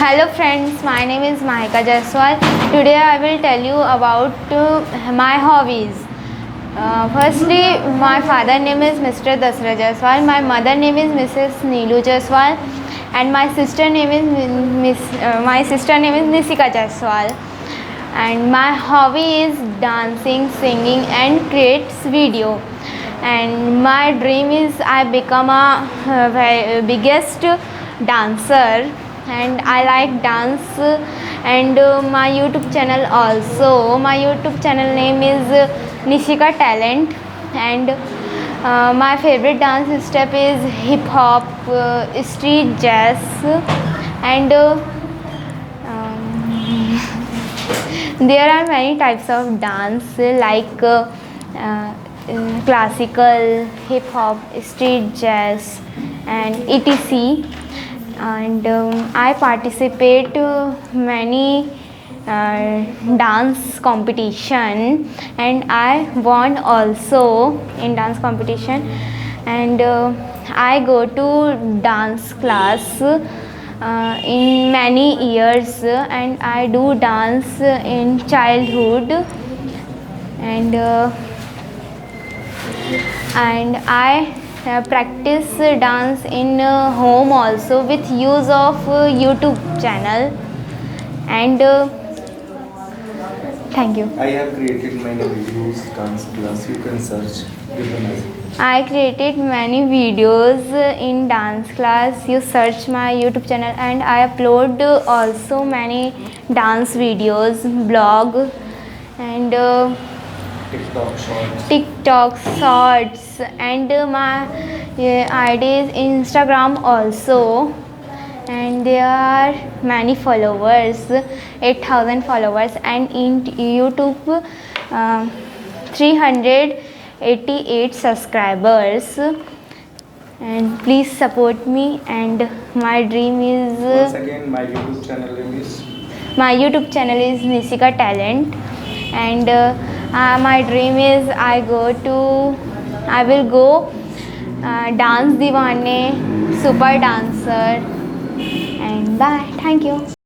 Hello friends, my name is Mahika Jaiswal. Today I will tell you about my hobbies. Firstly, my father name is Mr. Dasra Jaiswal, my mother name is Mrs. Neelu Jaiswal, and my sister name is Nisika Jaiswal. And my hobby is dancing, singing, and creates video. And my dream is I become a biggest dancer, and I like dance. And my YouTube channel also. My YouTube channel name is Nishika Talent, and my favorite dance step is hip hop, street jazz, and there are many types of dance like classical, hip hop, street jazz, and etc. And I participate many dance competition, and I won also in dance competition. And I go to dance class in many years, and I do dance in childhood, and I practice dance in home also with use of YouTube channel. And thank you. I have created many videos, dance class. You can search. I created many videos in dance class. You search my YouTube channel, and I upload also many dance videos, blog, and TikTok shorts, and my ID is Instagram also. And there are many followers, 8,000 followers, and in YouTube 388 subscribers. And please support me, and my dream is Once again, my YouTube channel name is Nisika Talent. And my dream is I will go dance Diwane, super dancer. And bye, thank you.